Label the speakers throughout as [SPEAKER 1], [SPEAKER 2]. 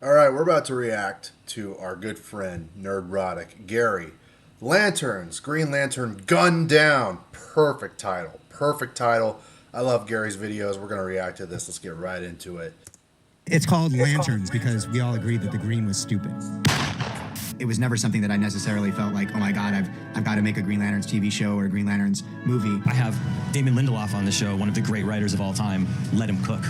[SPEAKER 1] All right, we're about to react to our good friend Nerdrotic, Gary. Lanterns, Green Lantern, Gun Down. Perfect title. Perfect title. I love Gary's videos. We're going to react to this. Let's get right into it.
[SPEAKER 2] It's called Lanterns because we all agreed that the green was stupid. It was never something that I necessarily felt like, oh my God, I've got to make a Green Lanterns TV show or a Green Lanterns movie.
[SPEAKER 3] I have Damon Lindelof on the show, one of the great writers of all time. Let him cook.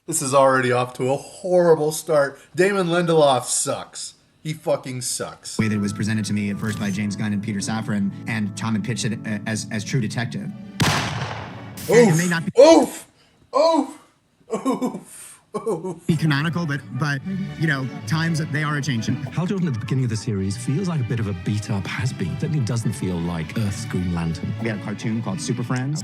[SPEAKER 1] This is already off to a horrible start. Damon Lindelof sucks. He fucking sucks.
[SPEAKER 2] The way that it was presented to me at first by James Gunn and Peter Safran, and Tom had pitched it as True Detective.
[SPEAKER 1] Oof,
[SPEAKER 2] it may not be,
[SPEAKER 1] oof, oof, oof, oof.
[SPEAKER 2] be canonical, but you know, times they are a changing.
[SPEAKER 4] Hal Jordan at the beginning of the series feels like a bit of a beat-up has-been. Certainly doesn't feel like Earth's Green Lantern.
[SPEAKER 2] We had a cartoon called Super Friends.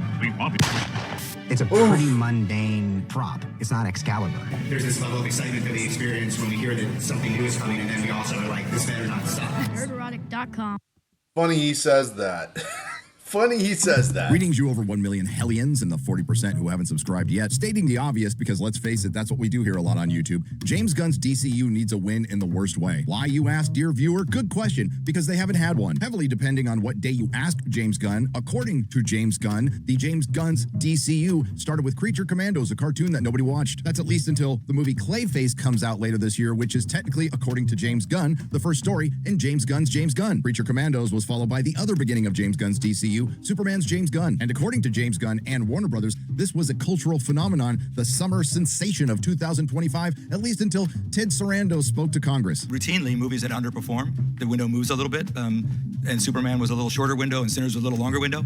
[SPEAKER 2] It's a pretty mundane prop. It's not Excalibur. There's this level of excitement for the experience when we hear that something new is coming, and then we also are like, this better not stop.
[SPEAKER 5] Nerdrotic.com.
[SPEAKER 1] Funny he says that. Funny he says that.
[SPEAKER 6] Greetings, you over 1 million hellions and the 40% who haven't subscribed yet. Stating the obvious, because let's face it, that's what we do here a lot on YouTube. James Gunn's DCU needs a win in the worst way. Why, you ask, dear viewer? Good question, because they haven't had one. Heavily depending on what day you ask James Gunn. According to James Gunn, the James Gunn's DCU started with Creature Commandos, a cartoon that nobody watched. That's at least until the movie Clayface comes out later this year, which is technically, according to James Gunn, the first story in James Gunn's James Gunn. Creature Commandos was followed by the other beginning of James Gunn's DCU, Superman's James Gunn. And according to James Gunn and Warner Brothers, this was a cultural phenomenon, the summer sensation of 2025, at least until Ted Sarandos spoke to Congress.
[SPEAKER 7] Routinely, movies that underperform, the window moves a little bit, and Superman was a little shorter window and Sinners was a little longer window.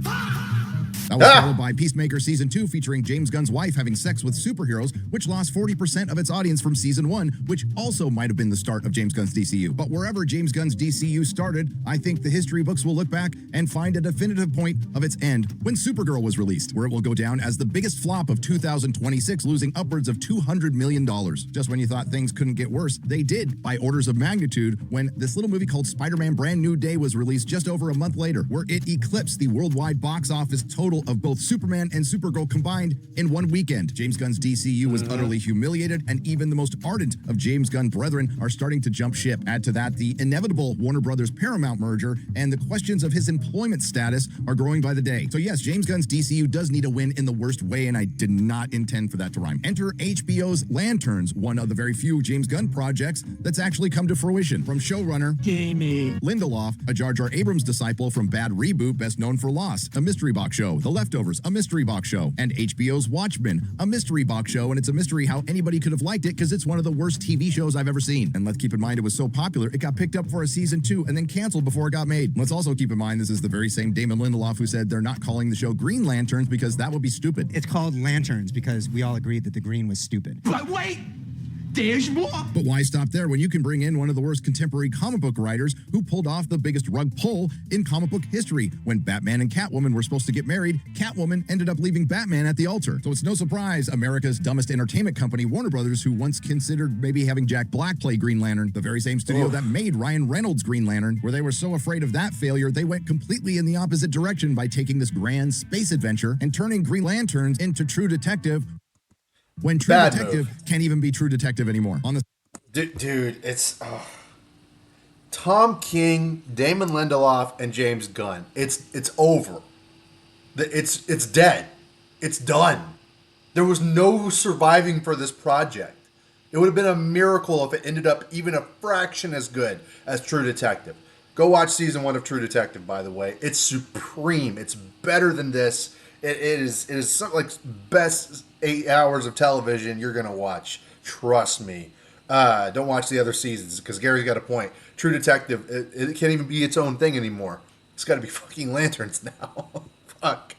[SPEAKER 6] That was followed by Peacemaker Season 2, featuring James Gunn's wife having sex with superheroes, which lost 40% of its audience from Season 1, which also might have been the start of James Gunn's DCU. But wherever James Gunn's DCU started, I think the history books will look back and find a definitive point of its end when Supergirl was released, where it will go down as the biggest flop of 2026, losing upwards of $200 million. Just when you thought things couldn't get worse, they did, by orders of magnitude, when this little movie called Spider-Man Brand New Day was released just over a month later, where it eclipsed the worldwide box office total of both Superman and Supergirl combined in one weekend. James Gunn's DCU was utterly humiliated, and even the most ardent of James Gunn brethren are starting to jump ship. Add to that the inevitable Warner Brothers Paramount merger, and the questions of his employment status are growing by the day. So yes, James Gunn's DCU does need a win in the worst way, and I did not intend for that to rhyme. Enter HBO's Lanterns, one of the very few James Gunn projects that's actually come to fruition. From showrunner
[SPEAKER 4] Jamie
[SPEAKER 6] Lindelof, a Jar Jar Abrams disciple from Bad Reboot, best known for Lost, a mystery box show, The Leftovers, a mystery box show, and HBO's Watchmen, a mystery box show, and it's a mystery how anybody could have liked it because it's one of the worst TV shows I've ever seen. And let's keep in mind it was so popular, it got picked up for a season 2 and then canceled before it got made. Let's also keep in mind this is the very same Damon Lindelof who said they're not calling the show Green Lanterns because that would be stupid.
[SPEAKER 2] It's called Lanterns because we all agreed that the green was stupid.
[SPEAKER 4] But wait! There's more!
[SPEAKER 6] But why stop there when you can bring in one of the worst contemporary comic book writers who pulled off the biggest rug pull in comic book history? When Batman and Catwoman were supposed to get married, Catwoman ended up leaving Batman at the altar. So it's no surprise America's dumbest entertainment company, Warner Brothers, who once considered maybe having Jack Black play Green Lantern, the very same studio that made Ryan Reynolds' Green Lantern, where they were so afraid of that failure, they went completely in the opposite direction by taking this grand space adventure and turning Green Lanterns into True Detective, when True Detective can't even be True Detective anymore. On the
[SPEAKER 1] Dude, it's Tom King, Damon Lindelof, and James Gunn. It's over. It's dead. It's done. There was no surviving for this project. It would have been a miracle if it ended up even a fraction as good as True Detective. Go watch season 1 of True Detective, by the way. It's supreme. It's better than this. It is something like best 8 hours of television you're gonna watch. Trust me. Don't watch the other seasons because Gary's got a point. True Detective, it can't even be its own thing anymore. It's got to be fucking Lanterns now. Fuck.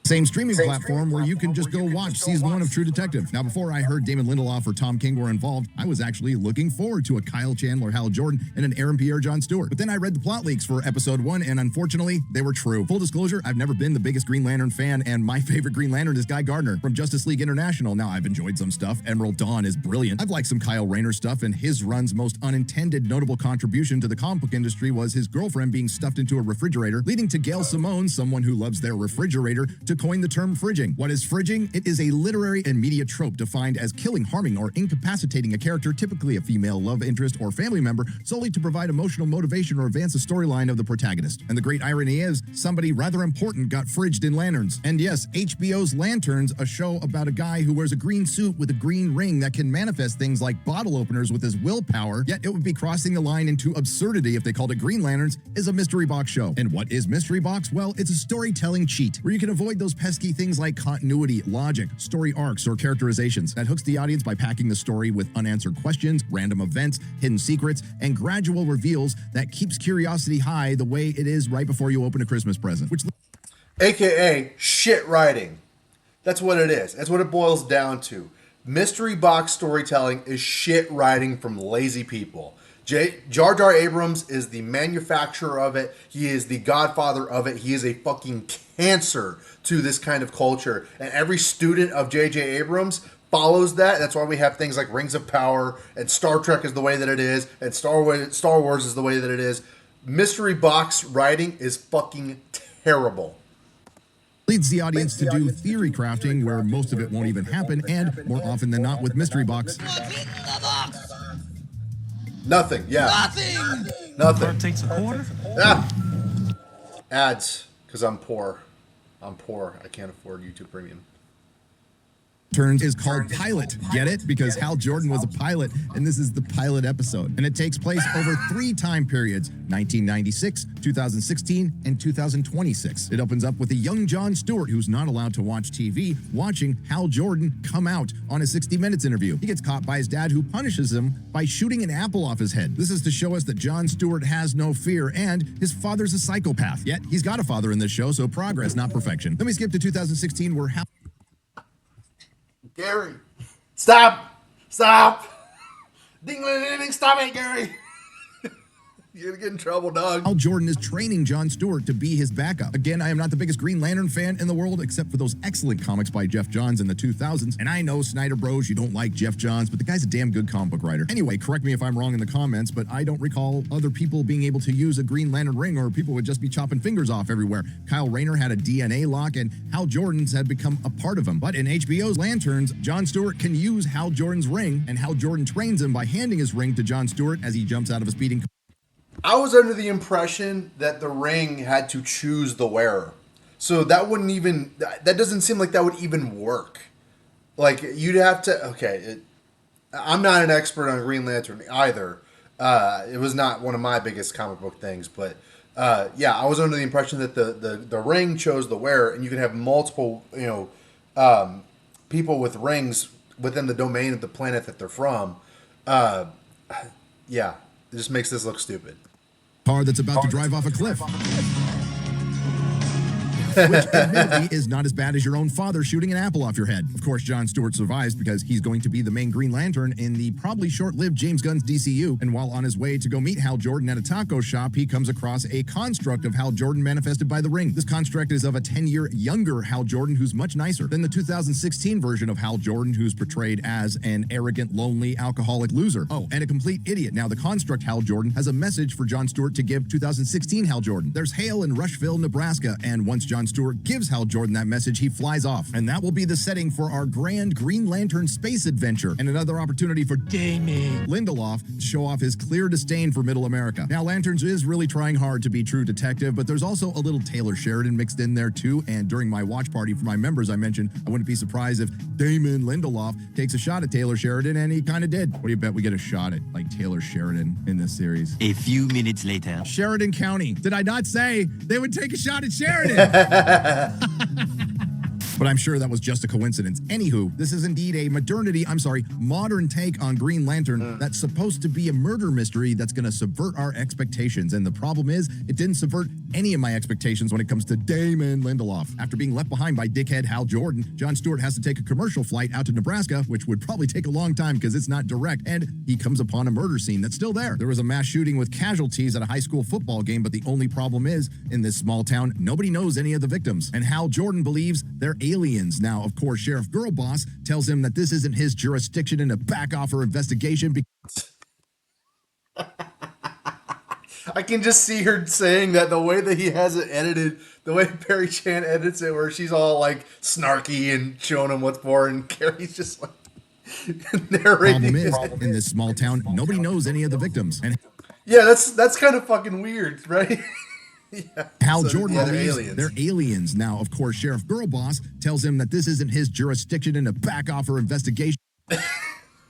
[SPEAKER 6] same streaming platform where you can just go watch season 1 of True Detective. Now, before I heard Damon Lindelof or Tom King were involved, I was actually looking forward to a Kyle Chandler, Hal Jordan, and an Aaron Pierre, John Stewart. But then I read the plot leaks for episode 1, and unfortunately, they were true. Full disclosure, I've never been the biggest Green Lantern fan, and my favorite Green Lantern is Guy Gardner from Justice League International. Now, I've enjoyed some stuff. Emerald Dawn is brilliant. I've liked some Kyle Rayner stuff, and his run's most unintended notable contribution to the comic book industry was his girlfriend being stuffed into a refrigerator, leading to Gail Simone, someone who loves their refrigerator, to coined the term fridging. What is fridging? It is a literary and media trope defined as killing, harming, or incapacitating a character, typically a female love interest or family member, solely to provide emotional motivation or advance the storyline of the protagonist. And the great irony is, somebody rather important got fridged in Lanterns. And yes, HBO's Lanterns, a show about a guy who wears a green suit with a green ring that can manifest things like bottle openers with his willpower, yet it would be crossing the line into absurdity if they called it Green Lanterns, is a mystery box show. And what is Mystery Box? Well, it's a storytelling cheat where you can avoid those pesky things like continuity, logic, story arcs, or characterizations that hooks the audience by packing the story with unanswered questions, random events, hidden secrets, and gradual reveals that keeps curiosity high the way it is right before you open a Christmas present. Which,
[SPEAKER 1] AKA shit writing. That's what it is. That's what it boils down to. Mystery box storytelling is shit writing from lazy people. Jar Jar Abrams is the manufacturer of it. He is the godfather of it. He is a fucking cancer to this kind of culture. And every student of J.J. Abrams follows that. That's why we have things like Rings of Power, and Star Trek is the way that it is, and Star Wars is the way that it is. Mystery box writing is fucking terrible.
[SPEAKER 6] leads the audience to do theory crafting where most of it won't even happen, and more often than not with Mystery Box.
[SPEAKER 1] Nothing, yeah. Nothing.
[SPEAKER 4] Takes a quarter?
[SPEAKER 1] Ah. Ads, because I'm poor. I'm poor. I can't afford YouTube Premium.
[SPEAKER 6] Turns is called Pilot. Get it? Because Hal Jordan was a pilot, and this is the pilot episode. And it takes place over 3 time periods, 1996, 2016, and 2026. It opens up with a young Jon Stewart, who's not allowed to watch TV, watching Hal Jordan come out on a 60 Minutes interview. He gets caught by his dad, who punishes him by shooting an apple off his head. This is to show us that Jon Stewart has no fear, and his father's a psychopath. Yet, he's got a father in this show, so progress, not perfection. Then we skip to 2016, where Hal...
[SPEAKER 1] Gary, stop! Stop! Ding, ding, ding, ding, stop it, Gary! You're gonna get in trouble, dog.
[SPEAKER 6] Hal Jordan is training Jon Stewart to be his backup. Again, I am not the biggest Green Lantern fan in the world, except for those excellent comics by Jeff Johns in the 2000s. And I know, Snyder Bros, you don't like Jeff Johns, but the guy's a damn good comic book writer. Anyway, correct me if I'm wrong in the comments, but I don't recall other people being able to use a Green Lantern ring, or people would just be chopping fingers off everywhere. Kyle Rayner had a DNA lock, and Hal Jordan's had become a part of him. But in HBO's Lanterns, Jon Stewart can use Hal Jordan's ring, and Hal Jordan trains him by handing his ring to Jon Stewart as he jumps out of a speeding car.
[SPEAKER 1] I was under the impression that the ring had to choose the wearer. So that wouldn't even, that doesn't seem like that would even work. Like, you'd have to, okay, I'm not an expert on Green Lantern either. It was not one of my biggest comic book things, but yeah, I was under the impression that the ring chose the wearer, and you could have multiple, people with rings within the domain of the planet that they're from. Yeah, it just makes this look stupid.
[SPEAKER 6] Car that's about to drive off a cliff. Which admittedly is not as bad as your own father shooting an apple off your head. Of course, Jon Stewart survives because he's going to be the main Green Lantern in the probably short-lived James Gunn's DCU. And while on his way to go meet Hal Jordan at a taco shop, he comes across a construct of Hal Jordan manifested by the ring. This construct is of a 10-year younger Hal Jordan who's much nicer than the 2016 version of Hal Jordan, who's portrayed as an arrogant, lonely, alcoholic loser. Oh, and a complete idiot. Now, the construct Hal Jordan has a message for Jon Stewart to give 2016 Hal Jordan. There's hail in Rushville, Nebraska, and once Jon Stewart gives Hal Jordan that message, he flies off. And that will be the setting for our grand Green Lantern space adventure, and another opportunity for Damon Lindelof to show off his clear disdain for Middle America. Now, Lanterns is really trying hard to be True Detective, but there's also a little Taylor Sheridan mixed in there too, and during my watch party for my members, I mentioned I wouldn't be surprised if Damon Lindelof takes a shot at Taylor Sheridan, and he kind of did. What do you bet we get a shot at, like, Taylor Sheridan in this series?
[SPEAKER 2] A few minutes later.
[SPEAKER 6] Sheridan County. Did I not say they would take a shot at Sheridan? But I'm sure that was just a coincidence. Anywho, this is indeed a modern take on Green Lantern that's supposed to be a murder mystery that's going to subvert our expectations. And the problem is, it didn't subvert any of my expectations when it comes to Damon Lindelof. After being left behind by dickhead Hal Jordan, Jon Stewart has to take a commercial flight out to Nebraska, which would probably take a long time because it's not direct, and he comes upon a murder scene that's still there. There was a mass shooting with casualties at a high school football game, but the only problem is, in this small town, nobody knows any of the victims, and Hal Jordan believes they're aliens. Now, of course, Sheriff Girlboss tells him that this isn't his jurisdiction and to back off her investigation.
[SPEAKER 1] I can just see her saying that the way that he has it edited, the way Perry Chan edits it, where she's all like snarky and showing him what's for, and Carrie's just like narrating.
[SPEAKER 6] Problem is, in this small town, nobody knows any of the victims. And
[SPEAKER 1] Yeah, that's kind of fucking weird, right? Yeah.
[SPEAKER 6] Hal
[SPEAKER 1] So,
[SPEAKER 6] Jordan
[SPEAKER 1] yeah, they're
[SPEAKER 6] believes
[SPEAKER 1] aliens.
[SPEAKER 6] they're aliens. Now, of course, Sheriff Girlboss tells him that this isn't his jurisdiction and to back off her investigation.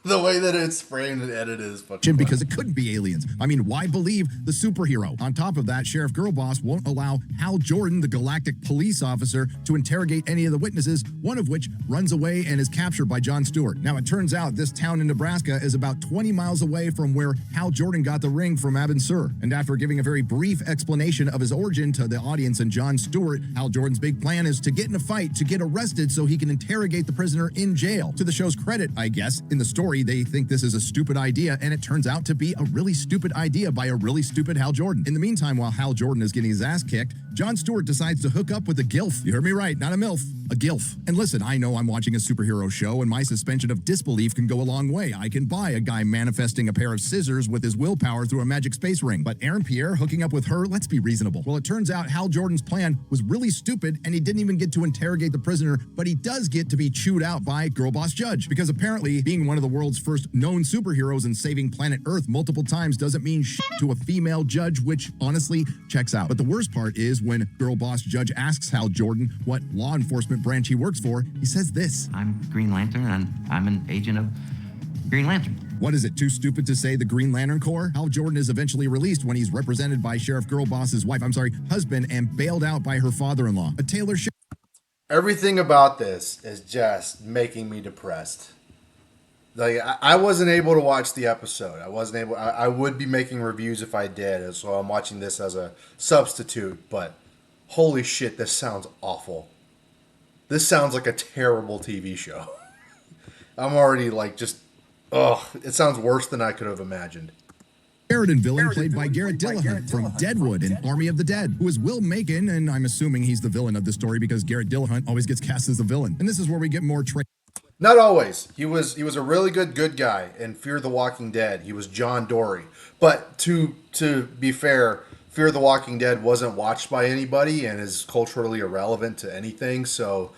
[SPEAKER 1] The way that it's framed and edited is fucking
[SPEAKER 6] Because it couldn't be aliens. I mean, why believe the superhero? On top of that, Sheriff Girlboss won't allow Hal Jordan, the galactic police officer, to interrogate any of the witnesses, one of which runs away and is captured by Jon Stewart. Now, it turns out this town in Nebraska is about 20 miles away from where Hal Jordan got the ring from Abin Sur. And after giving a very brief explanation of his origin to the audience and Jon Stewart, Hal Jordan's big plan is to get in a fight, to get arrested so he can interrogate the prisoner in jail. To the show's credit, I guess, in the story, they think this is a stupid idea, and it turns out to be a really stupid idea by a really stupid Hal Jordan. In the meantime, while Hal Jordan is getting his ass kicked, Jon Stewart decides to hook up with a GILF. You heard me right, not a MILF, a GILF. And listen, I know I'm watching a superhero show, and my suspension of disbelief can go a long way. I can buy a guy manifesting a pair of scissors with his willpower through a magic space ring. But Aaron Pierre hooking up with her, let's be reasonable. Well, it turns out Hal Jordan's plan was really stupid, and he didn't even get to interrogate the prisoner, but he does get to be chewed out by Girlboss Judge. Because apparently, being one of the world's first known superheroes and saving planet Earth multiple times doesn't mean shit to a female judge, which honestly checks out. But the worst part is when Girlboss Judge asks Hal Jordan what law enforcement branch he works for, he says this.
[SPEAKER 5] I'm Green Lantern, and I'm an agent of Green Lantern.
[SPEAKER 6] What is it, too stupid to say the Green Lantern Corps? Hal Jordan is eventually released when he's represented by Sheriff Girlboss's husband, and bailed out by her father-in-law. A Taylor Swift.
[SPEAKER 1] Everything about this is just making me depressed. Like, I wasn't able to watch the episode. I would be making reviews if I did, so I'm watching this as a substitute, but holy shit, this sounds awful. This sounds like a terrible TV show. I'm already like it sounds worse than I could have imagined.
[SPEAKER 6] Sheridan villain played by Garrett Dillahunt from Deadwood and Army of the Dead, who is Will Macon, and I'm assuming he's the villain of the story because Garrett Dillahunt always gets cast as the villain. And this is where we get more
[SPEAKER 1] Not always. He was a really good guy in Fear the Walking Dead. He was John Dory. But to be fair, Fear the Walking Dead wasn't watched by anybody and is culturally irrelevant to anything, so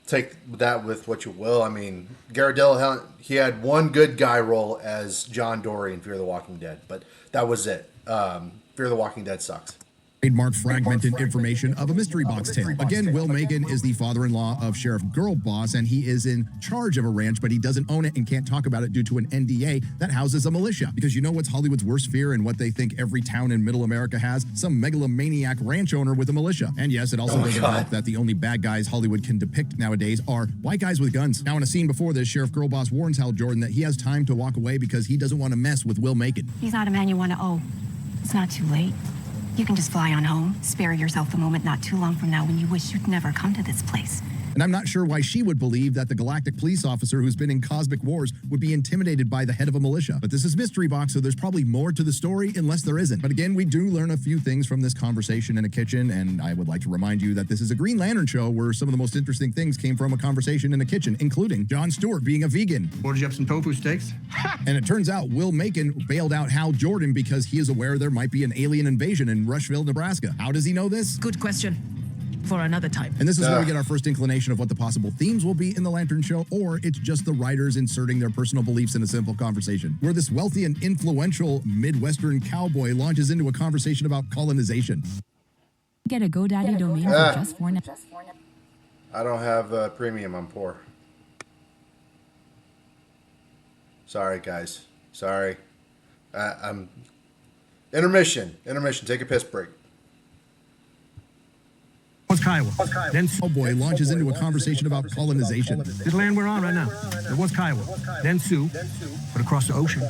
[SPEAKER 1] take that with what you will. I mean, Garrett Dillahunt, he had one good guy role as John Dory in Fear the Walking Dead, but that was it. Fear the Walking Dead sucks.
[SPEAKER 6] trademark fragmented information of a mystery box tale. Again, Will Macon is the father-in-law of Sheriff Girlboss, and he is in charge of a ranch, but he doesn't own it and can't talk about it due to an NDA that houses a militia. Because you know what's Hollywood's worst fear and what they think every town in middle America has? Some megalomaniac ranch owner with a militia. And yes, it also doesn't help that the only bad guys Hollywood can depict nowadays are white guys with guns. Now, in a scene before this, Sheriff Girlboss warns Hal Jordan that he has time to walk away because he doesn't want to mess with Will Macon.
[SPEAKER 8] He's not a man you want to owe. It's not too late. You can just fly on home, spare yourself the moment not too long from now when you wish you'd never come to this place.
[SPEAKER 6] And I'm not sure why she would believe that the galactic police officer who's been in cosmic wars would be intimidated by the head of a militia. But this is Mystery Box, so there's probably more to the story unless there isn't. But again, we do learn a few things from this conversation in a kitchen, and I would like to remind you that this is a Green Lantern show where some of the most interesting things came from a conversation in a kitchen, including Jon Stewart being a vegan.
[SPEAKER 9] Ordered you up some tofu steaks?
[SPEAKER 6] And it turns out Will Macon bailed out Hal Jordan because he is aware there might be an alien invasion in Rushville, Nebraska. How does he know this?
[SPEAKER 10] Good question. For another time.
[SPEAKER 6] And this is where we get our first inclination of what the possible themes will be in the Lantern Show, or it's just the writers inserting their personal beliefs in a simple conversation, where this wealthy and influential Midwestern cowboy launches into a conversation about colonization.
[SPEAKER 11] Get a GoDaddy domain for just $4.
[SPEAKER 1] I don't have premium. I'm poor. Sorry, guys. Sorry. I'm intermission. Take a piss break.
[SPEAKER 9] What's Kiowa? Then
[SPEAKER 6] Cowboy launches into a conversation about colonization.
[SPEAKER 9] this land we're on right now. There was Kiowa, then Sioux, but across the ocean,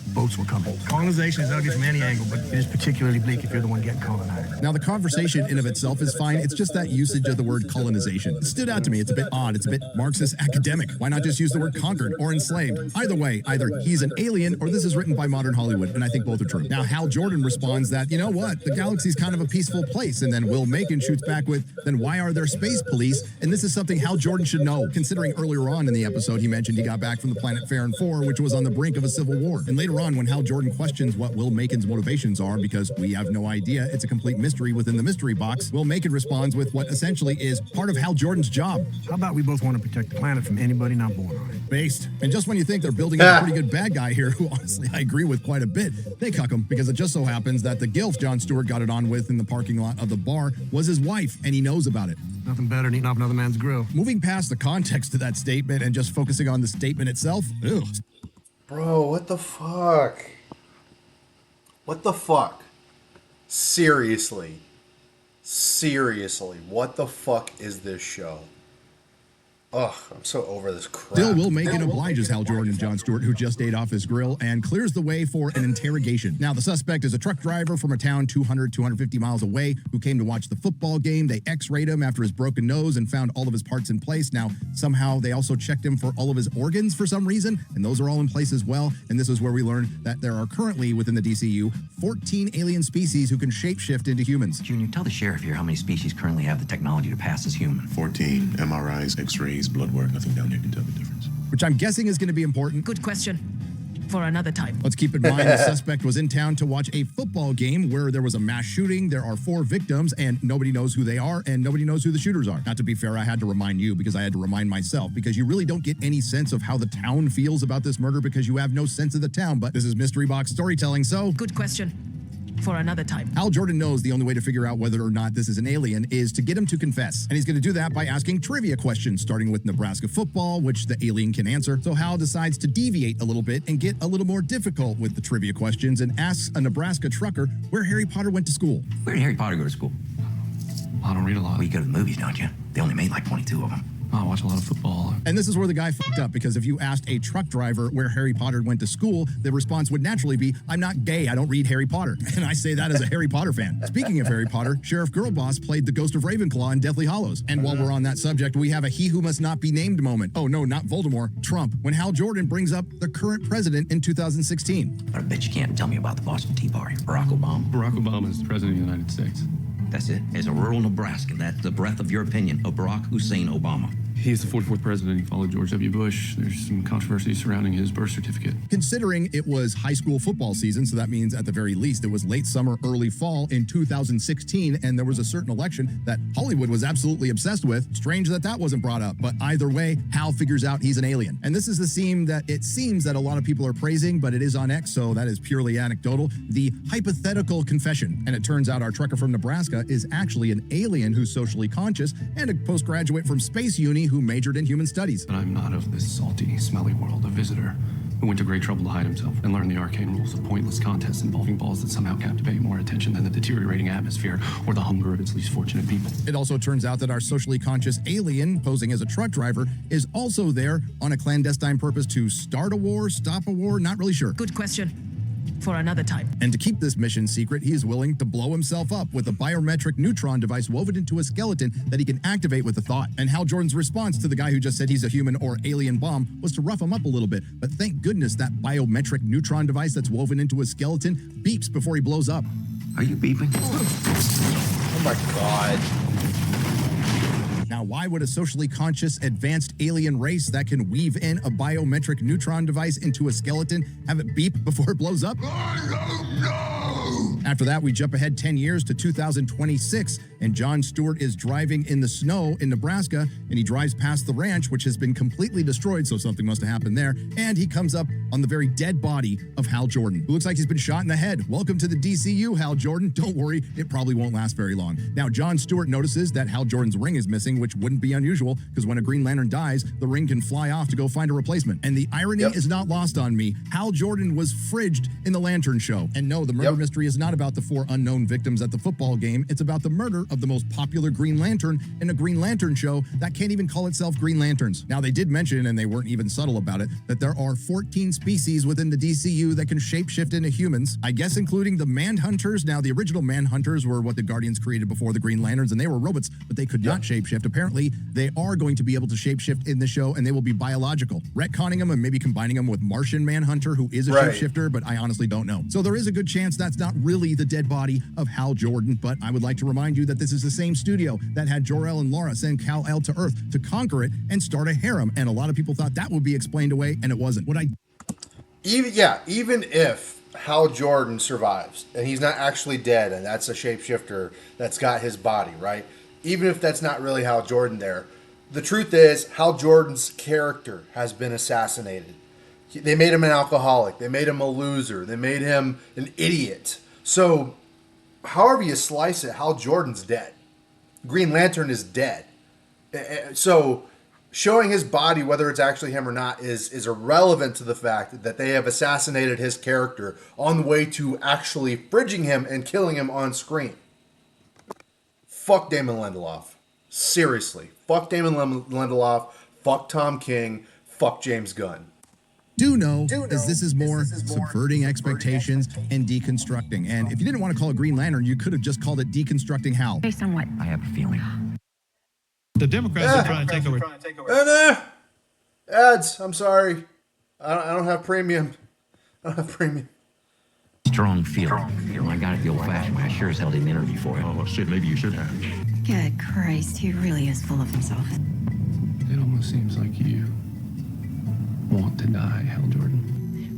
[SPEAKER 9] boats were coming. Colonization is ugly from any angle, but it is particularly bleak if you're the one getting colonized.
[SPEAKER 6] Now, the conversation in of itself is fine. It's just that usage of the word colonization. It stood out to me. It's a bit odd. It's a bit Marxist academic. Why not just use the word conquered or enslaved? Either way, either he's an alien or this is written by modern Hollywood, and I think both are true. Now, Hal Jordan responds that, you know what, the galaxy's kind of a peaceful place, and then Will Macon shoots back with, then why are there space police? And this is something Hal Jordan should know, considering earlier on in the episode he mentioned he got back from the planet Farron 4, which was on the brink of a civil war. And later on when Hal Jordan questions what Will Macon's motivations are because we have no idea. It's a complete mystery within the mystery box. Will Macon responds with what essentially is part of Hal Jordan's job.
[SPEAKER 9] How about we both want to protect the planet from anybody not born on it?
[SPEAKER 6] Based. And just when you think they're building a pretty good bad guy here, who honestly I agree with quite a bit, they cuck him because it just so happens that the gilf Jon Stewart got it on with in the parking lot of the bar was his wife, and he knows about it.
[SPEAKER 9] Nothing better than eating off another man's grill.
[SPEAKER 6] Moving past the context of that statement and just focusing on the statement itself, ew.
[SPEAKER 1] Bro, what the fuck? What the fuck? Seriously. Seriously, what the fuck is this show? Ugh, I'm so over this crap.
[SPEAKER 6] Still, Will Macon obliges Hal Jordan and Jon Stewart, who just ate off his grill, and clears the way for an interrogation. Now, the suspect is a truck driver from a town 250 miles away who came to watch the football game. They x-rayed him after his broken nose and found all of his parts in place. Now, somehow they also checked him for all of his organs for some reason, and those are all in place as well. And this is where we learn that there are currently, within the DCU, 14 alien species who can shapeshift into humans.
[SPEAKER 5] Junior, tell the sheriff here how many species currently have the technology to pass as human.
[SPEAKER 12] 14 MRIs, X-rays, blood work. Nothing down here can tell the difference.
[SPEAKER 6] Which I'm guessing is going to be important.
[SPEAKER 10] Good question. For another time.
[SPEAKER 6] Let's keep in mind the suspect was in town to watch a football game where there was a mass shooting. There are 4 victims, and nobody knows who they are, and nobody knows who the shooters are. Not to be fair, I had to remind you because I had to remind myself, because you really don't get any sense of how the town feels about this murder because you have no sense of the town. But this is Mystery Box storytelling, so...
[SPEAKER 10] Good question. For another time.
[SPEAKER 6] Hal Jordan knows the only way to figure out whether or not this is an alien is to get him to confess. And he's going to do that by asking trivia questions, starting with Nebraska football, which the alien can answer. So Hal decides to deviate a little bit and get a little more difficult with the trivia questions and asks a Nebraska trucker where Harry Potter went to school.
[SPEAKER 5] Where did Harry Potter go to school?
[SPEAKER 4] I don't read a lot.
[SPEAKER 5] Well, you go to the movies, don't you? They only made like 22 of them.
[SPEAKER 4] I watch a lot of football.
[SPEAKER 6] And this is where the guy fucked up, because if you asked a truck driver where Harry Potter went to school, the response would naturally be, I'm not gay, I don't read Harry Potter. And I say that as a Harry Potter fan. Speaking of Harry Potter, Sheriff Girlboss played the Ghost of Ravenclaw in Deathly Hallows. And while we're on that subject, we have a he who must not be named moment. Oh no, not Voldemort, Trump, when Hal Jordan brings up the current president in 2016.
[SPEAKER 5] I bet you can't tell me about the Boston Tea Party. Barack Obama.
[SPEAKER 4] Barack Obama is the president of the United States.
[SPEAKER 5] That's it. As a rural Nebraska, that's the breadth of your opinion of Barack Hussein Obama.
[SPEAKER 4] He's the 44th president. He followed George W. Bush. There's some controversy surrounding his birth certificate.
[SPEAKER 6] Considering it was high school football season, so that means at the very least it was late summer, early fall in 2016, and there was a certain election that Hollywood was absolutely obsessed with. Strange that that wasn't brought up, but either way, Hal figures out he's an alien. And this is the scene that it seems that a lot of people are praising, but it is on X, so that is purely anecdotal. The hypothetical confession. And it turns out our trucker from Nebraska is actually an alien who's socially conscious and a postgraduate from Space Uni who majored in human studies.
[SPEAKER 4] But I'm not of this salty, smelly world, a visitor who went to great trouble to hide himself and learn the arcane rules of pointless contests involving balls that somehow captivate more attention than the deteriorating atmosphere or the hunger of its least fortunate people.
[SPEAKER 6] It also turns out that our socially conscious alien, posing as a truck driver, is also there on a clandestine purpose to start a war, stop a war, not really sure.
[SPEAKER 10] Good question. For another time.
[SPEAKER 6] And to keep this mission secret, he is willing to blow himself up with a biometric neutron device woven into a skeleton that he can activate with a thought. And Hal Jordan's response to the guy who just said he's a human or alien bomb was to rough him up a little bit. But thank goodness that biometric neutron device that's woven into his skeleton beeps before he blows up.
[SPEAKER 5] Are you beeping?
[SPEAKER 1] Oh my God.
[SPEAKER 6] Now, why would a socially conscious, advanced alien race that can weave in a biometric neutron device into a skeleton have it beep before it blows up? I don't know! After that, we jump ahead 10 years to 2026, and Jon Stewart is driving in the snow in Nebraska, and he drives past the ranch, which has been completely destroyed, so something must have happened there, and he comes up on the very dead body of Hal Jordan, who looks like he's been shot in the head. Welcome to the DCU, Hal Jordan. Don't worry, it probably won't last very long. Now, Jon Stewart notices that Hal Jordan's ring is missing, which wouldn't be unusual, because when a Green Lantern dies, the ring can fly off to go find a replacement. And the irony is not lost on me. Hal Jordan was fridged in the Lantern show. And no, the murder mystery is not about the 4 unknown victims at the football game. It's about the murder of the most popular Green Lantern in a Green Lantern show that can't even call itself Green Lanterns. Now, they did mention, and they weren't even subtle about it, that there are 14 species within the DCU that can shapeshift into humans. I guess including the Manhunters. Now, the original Manhunters were what the Guardians created before the Green Lanterns, and they were robots, but they could not shapeshift. Apparently, they are going to be able to shapeshift in the show, and they will be biological. Retconning them and maybe combining them with Martian Manhunter, who is a shapeshifter, but I honestly don't know. So there is a good chance that's not really the dead body of Hal Jordan, but I would like to remind you that this is the same studio that had Jor-El and Lara send Kal-El to Earth to conquer it and start a harem, and a lot of people thought that would be explained away, and it wasn't.
[SPEAKER 1] even if Hal Jordan survives and he's not actually dead, and that's a shapeshifter that's got his body, right? Even if that's not really Hal Jordan there, the truth is Hal Jordan's character has been assassinated. They made him an alcoholic. They made him a loser. They made him an idiot. So, however you slice it, Hal Jordan's dead. Green Lantern is dead. So, showing his body, whether it's actually him or not, is irrelevant to the fact that they have assassinated his character on the way to actually fridging him and killing him on screen. Fuck Damon Lindelof. Seriously. Fuck Damon Lindelof. Fuck Tom King. Fuck James Gunn.
[SPEAKER 6] Do know, as this is more subverting expectations and deconstructing. And if you didn't want to call it Green Lantern, you could have just called it Deconstructing Hal.
[SPEAKER 8] Based on what?
[SPEAKER 5] I have a feeling.
[SPEAKER 9] The Democrats are trying to take over.
[SPEAKER 1] Ads. I'm sorry. I don't have premium. I don't have premium.
[SPEAKER 5] Strong feeling. I got it the old-fashioned way. I sure as hell didn't interview for it.
[SPEAKER 12] Oh, shit, maybe you should have.
[SPEAKER 8] Good Christ, he really is full of himself.
[SPEAKER 4] It almost seems like you want to die, Hal Jordan.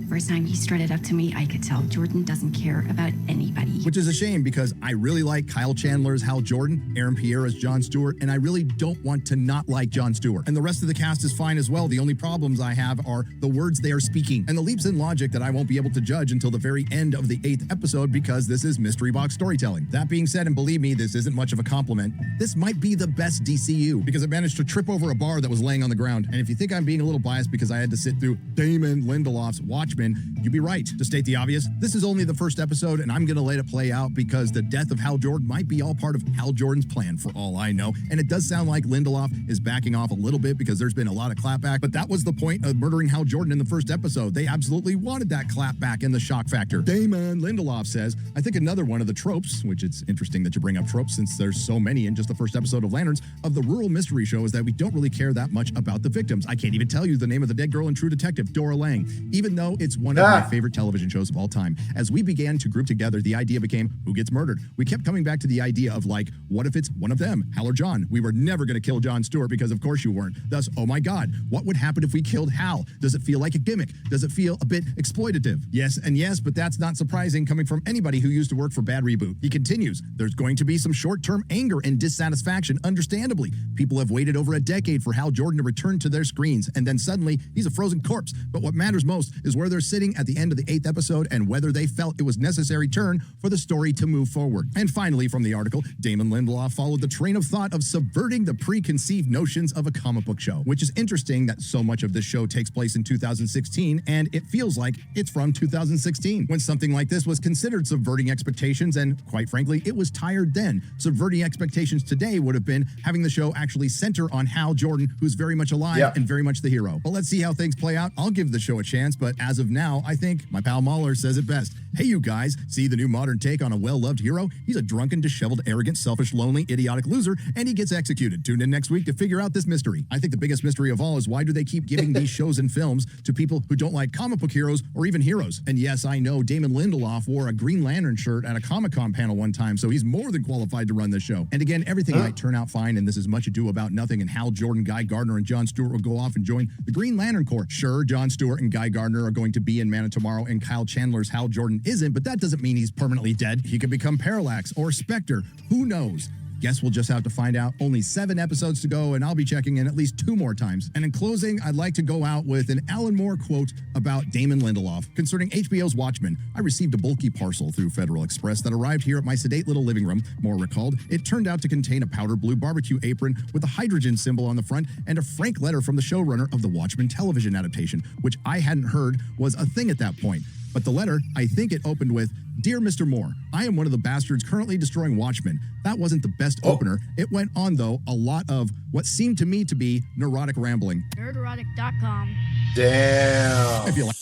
[SPEAKER 8] First time he strutted up to me, I could tell Jordan doesn't care about anybody.
[SPEAKER 6] Which is a shame because I really like Kyle Chandler's Hal Jordan, Aaron Pierre as Jon Stewart, and I really don't want to not like Jon Stewart. And the rest of the cast is fine as well. The only problems I have are the words they are speaking and the leaps in logic that I won't be able to judge until the very end of the 8th episode because this is mystery box storytelling. That being said, and believe me, this isn't much of a compliment, this might be the best DCU because it managed to trip over a bar that was laying on the ground. And if you think I'm being a little biased because I had to sit through Damon Lindelof's Watchmen, you'd be right. To state the obvious, this is only the first episode, and I'm going to let it play out because the death of Hal Jordan might be all part of Hal Jordan's plan for all I know. And it does sound like Lindelof is backing off a little bit because there's been a lot of clapback, but that was the point of murdering Hal Jordan in the first episode. They absolutely wanted that clapback and the shock factor. Damon Lindelof says, I think another one of the tropes, which it's interesting that you bring up tropes since there's so many in just the first episode of Lanterns, of the rural mystery show is that we don't really care that much about the victims. I can't even tell you the name of the dead girl in True Detective, Dora Lang, even though it's one of my favorite television shows of all time. As we began to group together, the idea became, who gets murdered? We kept coming back to the idea of like, what if it's one of them, Hal or John? We were never going to kill Jon Stewart because of course you weren't. Thus, oh my God, what would happen if we killed Hal? Does it feel like a gimmick? Does it feel a bit exploitative? Yes and yes, but that's not surprising coming from anybody who used to work for Bad Reboot. He continues, there's going to be some short-term anger and dissatisfaction, understandably. People have waited over a decade for Hal Jordan to return to their screens, and then suddenly he's a frozen corpse. But what matters most is where they're sitting at the end of the 8th episode and whether they felt it was necessary turn for the story to move forward. And finally, from the article, Damon Lindelof followed the train of thought of subverting the preconceived notions of a comic book show, which is interesting that so much of this show takes place in 2016, and it feels like it's from 2016, when something like this was considered subverting expectations, and quite frankly, it was tired then. Subverting expectations today would have been having the show actually center on Hal Jordan, who's very much alive and very much the hero. But let's see how things play out. I'll give the show a chance, but as of now, I think my pal Mahler says it best. Hey, you guys, see the new modern take on a well-loved hero? He's a drunken, disheveled, arrogant, selfish, lonely, idiotic loser, and he gets executed. Tune in next week to figure out this mystery. I think the biggest mystery of all is why do they keep giving these shows and films to people who don't like comic book heroes or even heroes? And yes, I know Damon Lindelof wore a Green Lantern shirt at a Comic-Con panel one time, so he's more than qualified to run this show. And again, everything might turn out fine, and this is much ado about nothing, and Hal Jordan, Guy Gardner, and Jon Stewart will go off and join the Green Lantern Corps. Sure, Jon Stewart and Guy Gardner are going to be in Man of Tomorrow, and Kyle Chandler's Hal Jordan isn't, but that doesn't mean he's permanently dead. He could become Parallax or Spectre. Who knows? Guess we'll just have to find out. Only 7 episodes to go, and I'll be checking in at least 2 more times. And in closing, I'd like to go out with an Alan Moore quote about Damon Lindelof concerning HBO's Watchmen. I received a bulky parcel through Federal Express that arrived here at my sedate little living room. Moore recalled, it turned out to contain a powder blue barbecue apron with a hydrogen symbol on the front and a frank letter from the showrunner of the Watchmen television adaptation, which I hadn't heard was a thing at that point. But the letter, I think it opened with, Dear Mr. Moore, I am one of the bastards currently destroying Watchmen. That wasn't the best opener. It went on, though, a lot of what seemed to me to be neurotic rambling.
[SPEAKER 13] Nerdrotic.com.
[SPEAKER 1] Damn.
[SPEAKER 6] If you like.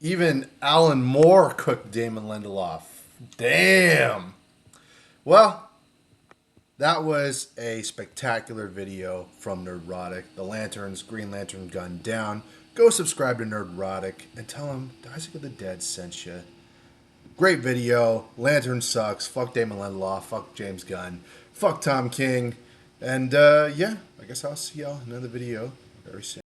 [SPEAKER 1] Even Alan Moore cooked Damon Lindelof. Damn. Well, that was a spectacular video from Nerdrotic. The Lanterns, Green Lantern Gun down. Go subscribe to Nerdrotic and tell them Isaac of the Dead sent you. Great video. Lantern sucks. Fuck Damon Lindelof. Fuck James Gunn. Fuck Tom King. And yeah, I guess I'll see y'all in another video very soon.